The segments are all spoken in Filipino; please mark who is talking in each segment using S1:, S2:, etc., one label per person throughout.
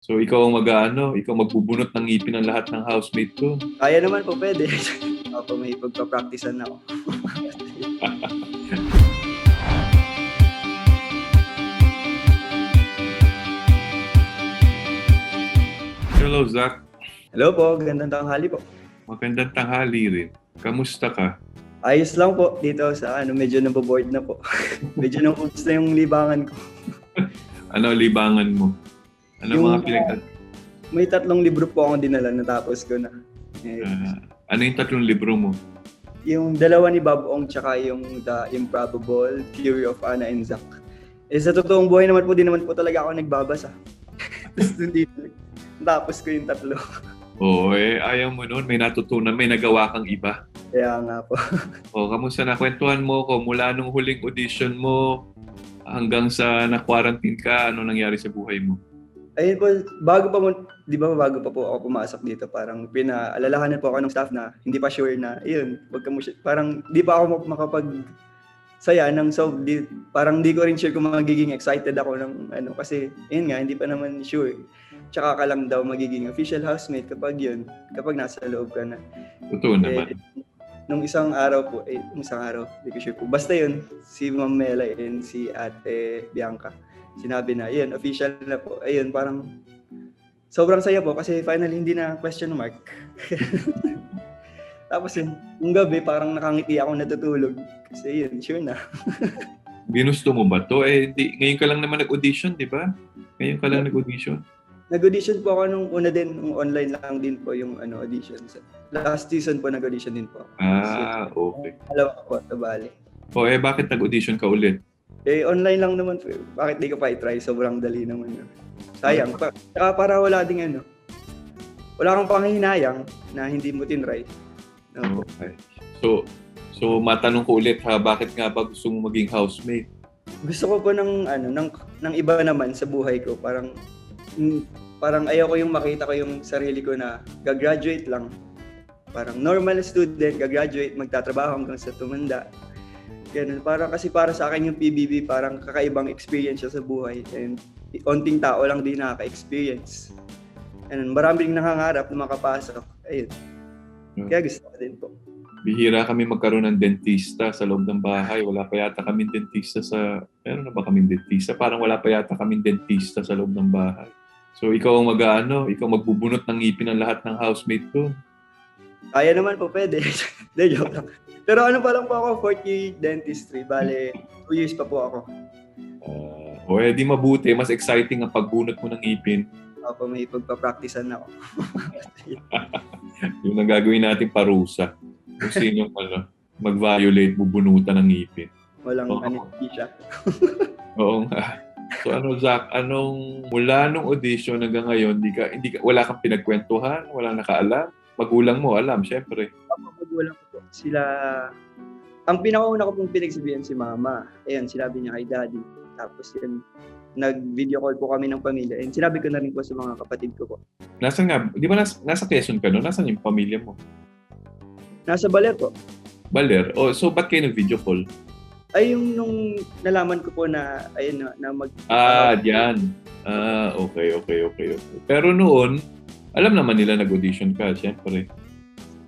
S1: So ikaw ang mag-aano, ikaw magbubunot ng ngipin ng lahat ng housemate ko.
S2: Kaya naman po, pwede. Opo, may pagpa-practicean ako.
S1: Hello, Zach.
S2: Hello po, gandang tanghali po.
S1: Magandang tanghali rin. Kamusta ka?
S2: Ayos lang po dito sa medyo naboboard na po. Medyo naubos na yung libangan ko.
S1: Ano libangan mo? Ano
S2: Yung,
S1: mga pinag...
S2: May 3 libro po akong dinala, natapos ko na.
S1: ano yung 3 libro mo?
S2: Yung 2 ni Bob Ong tsaka yung The Improbable Theory of Anna and Zach. Sa totoong buhay naman po, di naman po talaga ako nagbabasa. Tapos tapos ko yung 3.
S1: Oo, ayaw mo noon. May natutunan, may nagawa kang iba.
S2: Kaya nga po.
S1: Kamusta na? Kwentuhan mo ko mula nung huling audition mo hanggang sa na-quarantine ka, ano nangyari sa buhay mo?
S2: Ayun po, bago pa po ako pumasok dito, parang pinaalalahanan po ako ng staff na hindi pa sure na, parang di pa ako makapagsaya parang di ko rin sure kung magiging excited ako ng kasi yun nga, hindi pa naman sure. Tsaka ka lang daw magiging official housemate kapag nasa loob ka na.
S1: Totoo naman.
S2: Nung isang araw, hindi ko sure po. Basta yun, si Ma'am Mela and si Ate Bianca, sinabi na, yun, official na po. Ayun, parang sobrang saya po kasi finally hindi na question mark. Tapos yun, yung gabi parang nakangiti ako natutulog. Kasi yun, sure na.
S1: Ginusto mo ba to? Ngayon ka lang naman nag-audition, di ba? Ngayon ka lang nag-audition.
S2: Nag-audition po ako nung una din, nung online lang din po yung audition. Last season po nag-audition din po.
S1: Okay.
S2: Alam ko po, tabali.
S1: Bakit nag-audition ka ulit?
S2: Online lang naman po. Bakit di ko pa i-try? Sobrang dali naman yun. Sayang. Saka para wala kang panghihinayang na hindi mo tinry. No?
S1: Okay. So matanong ko ulit bakit nga ba gusto mo maging housemate?
S2: Gusto ko po ng iba naman sa buhay ko. Parang ayaw ko yung makita ko yung sarili ko na gagraduate lang. Parang normal student, gagraduate, magtatrabaho hanggang sa tumanda. Ganun. Kasi para sa akin yung PBB, parang kakaibang experience siya sa buhay. And onting tao lang din nakaka-experience. And marami ring nangangarap na makapasok. Ayun. Kaya gusto ko din po.
S1: Bihira kami magkaroon ng dentista sa loob ng bahay. Wala pa yata kaming dentista meron na ba kaming dentista? Parang wala pa yata kaming dentista sa loob ng bahay. So ikaw ang ikaw magbubunot ng ngipin ng lahat ng housemate ko.
S2: Kaya naman po, pwede. Joke lang. Pero pa lang po ako, 4th year dentistry. Bale, 2 years pa po ako.
S1: Di mabuti. Mas exciting ang pagbunot mo ng ngipin.
S2: Opo, may pagpa-practicean ako.
S1: Yung gagawin natin parusa. Kung sino mag-violate, bubunutan ng ngipin.
S2: Walang anesthesia.
S1: Oo nga. So Zach, mula nung audition hanggang ngayon, wala kang pinagkwentuhan, wala nakaalam? Magulang mo, alam, syempre.
S2: Magulang ko po. Sila, ang pinakauna ko pong pinagsabihan si Mama. Ayun, sinabi niya kay Daddy. Tapos yun, nag-video call po kami ng pamilya. And sinabi ko na rin po sa mga kapatid ko po.
S1: Nasaan nga? Di ba nasa Quezon ka no? Nasaan yung pamilya mo?
S2: Nasa Baler po.
S1: Baler? So ba't kayo nag-video call?
S2: Ay, yung nung nalaman ko po na, ayun na
S1: diyan. Okay. Pero noon, alam naman nila nag-audition ka, syempre.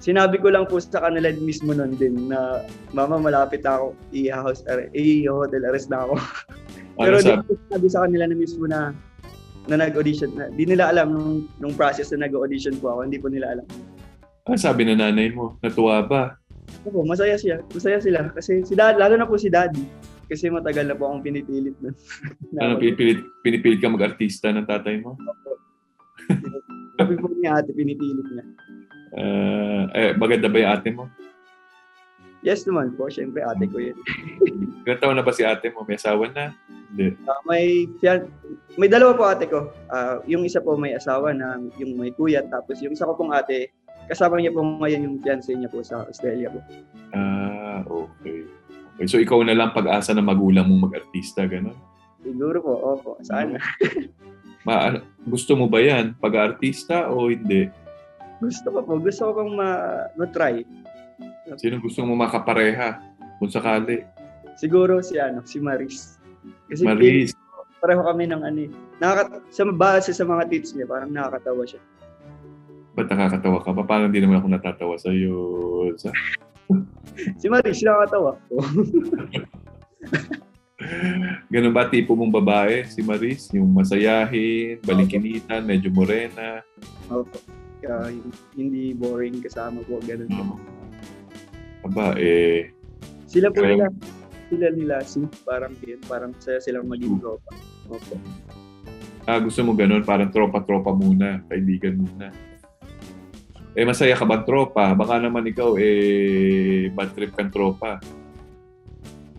S2: Sinabi ko lang po sa kanila mismo noon din na, Mama, malapit ako, i-hotel arrest na ako. Pero sabi sa kanila na mismo na nag-audition na. Di nila alam nung process na nag-audition po ako, hindi po nila alam.
S1: Sabi na nanay mo, natuwa ba?
S2: Opo, masaya sila. Kasi lalo na po si Daddy. Kasi matagal na po akong pinipilit nun.
S1: Pinipilit ka mag-artista ng tatay mo?
S2: Sabi po niya ate, pinipilit niya.
S1: Maganda ba yung ate mo?
S2: Yes naman po, syempre ate ko yun.
S1: Ilang taon na ba si ate mo? May asawa na? Hindi.
S2: May 2 po ate ko. Yung isa po may asawa na, yung may kuya. Tapos yung isa ko pong ate, kasama niya po ngayon yung fiancé niya po sa Australia po.
S1: Okay. So ikaw na lang pag-asa na magulang mong mag-artista, gano'n?
S2: Siguro po, opo. Sana.
S1: Gusto mo ba yan? Pag-artista o hindi?
S2: Gusto ko po. Gusto ko pang ma-try.
S1: Sino gusto mo makapareha kung sakali?
S2: Siguro si Maris. Kasi
S1: Maris.
S2: pareho kami ng ano eh. Sa base sa mga tweets niya, parang nakakatawa siya.
S1: Ba't nakakatawa ka? Paano hindi naman ako natatawa sa'yo?
S2: Si Marish, nakakatawa.
S1: Ganun ba tipo mong babae, si Maris? Yung masayahin, balingkinitan, medyo morena.
S2: Opo. Kaya hindi boring kasama po, ganun po.
S1: Aba,
S2: Sila po
S1: Kaya-
S2: nila, parang yun, parang saya silang maging tropa. Opo.
S1: gusto mo ganun, parang tropa-tropa muna, kaibigan muna. Masaya ka ba tropa? Baka naman ikaw, bad trip kang tropa.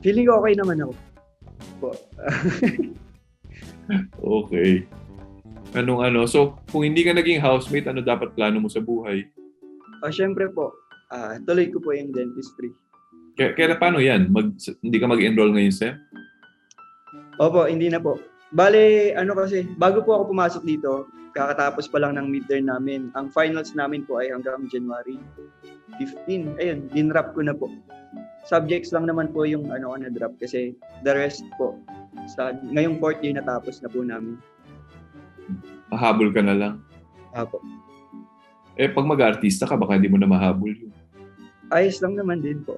S2: Feeling ko okay naman ako. Po.
S1: Okay. So, kung hindi ka naging housemate, ano dapat plano mo sa buhay?
S2: Syempre po, tuloy ko po yung dentistry.
S1: Kaya paano yan? Hindi ka mag-enroll ngayon, Sem?
S2: Opo, hindi na po. Bale, kasi, bago po ako pumasok dito, kakatapos pa lang ng midterm namin. Ang finals namin po ay hanggang January 15. Ayun, dinrap ko na po. Subjects lang naman po yung na-drop kasi the rest po, ngayong 4th year natapos na po namin.
S1: Mahabol ka na lang.
S2: Apo.
S1: Pag mag-artista ka, baka hindi mo na mahabol yun.
S2: Ayos lang naman din po.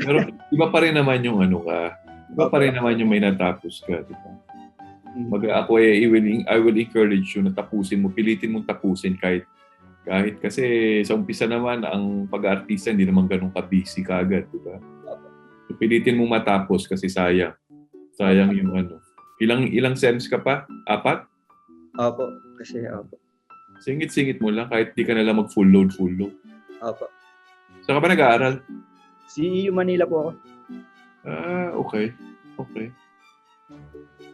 S1: Pero iba pa rin naman yung iba pa rin naman yung may natapos ka, di ba? Ako I will encourage you na tapusin mo, pilitin mong tapusin kahit kasi sa umpisa naman ang pag-aartista hindi naman ganun ka-busy kaagad, di ba? So, pilitin mong matapos kasi sayang yung Ilang sems ka pa? 4?
S2: Opo, kasi opo.
S1: Singit-singit mo lang kahit di ka na lang mag full load.
S2: Opo.
S1: Saan ka ba nag-aaral?
S2: CEU Manila po ako.
S1: Okay.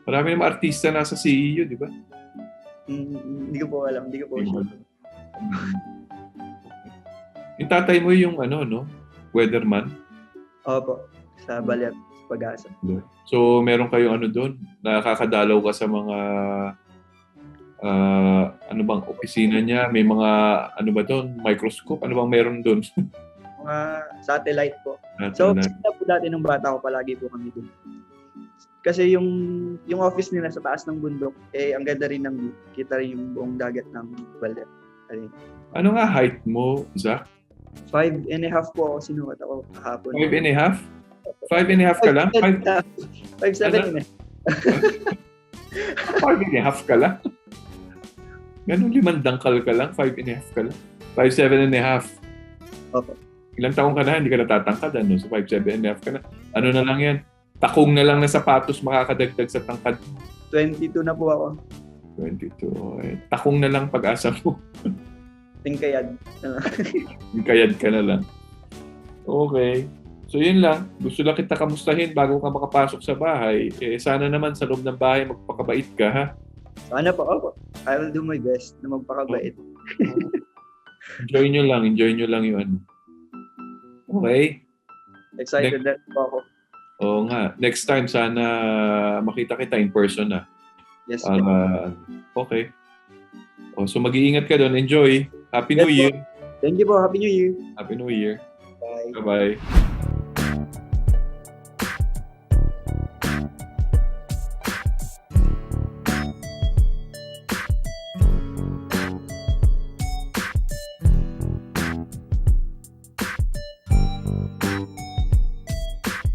S1: Marami namang artista nasa CEU, di ba?
S2: Hindi ko po alam. Hindi ko po sure.
S1: Yung tatay mo yung weatherman?
S2: Opo. Sa Balyat, sa Pag-asa.
S1: So, meron kayo doon? Nakakadalaw ka sa mga bang opisina niya? May mga, doon? Microscope? Ano bang meron doon?
S2: Mga satellite po. So, opisina po dati nung bata ko, palagi po kami doon. Kasi yung office nila sa taas ng bundok, ang ganda rin ng kita rin yung buong dagat ng Balyat.
S1: Ano nga height mo, Zach?
S2: 5.5 po ako sinukat ako kahapon.
S1: 5.5? 5.5 ka lang?
S2: 5.7
S1: 5.5 ka lang? Ganun 5 dangkal ka lang? 5.5 ka lang? 5'7.5".
S2: Opo.
S1: Ilang taong ka na, hindi ka natatangkad, So 5'7.5 ka na. Ano na lang yan? Takong na lang na sapatos makakadagdag sa tangkad.
S2: 22 na po ako.
S1: 22. Takong na lang pag-asa mo.
S2: Tingkayad.
S1: Tingkayad ka na lang. Okay. So yun lang. Gusto lang kita kamustahin bago ka makapasok sa bahay. Sana naman sa loob ng bahay magpakabait ka, ha?
S2: Sana po. Opo. I will do my best na magpakabait.
S1: Enjoy nyo lang yung Okay.
S2: Excited na po ako.
S1: Oo nga. Next time, sana makita kita in person na.
S2: Yes,
S1: okay. So mag-iingat ka doon. Enjoy. Happy New Year.
S2: Thank you po. Happy New Year.
S1: Happy New Year.
S2: Bye.
S1: Bye-bye.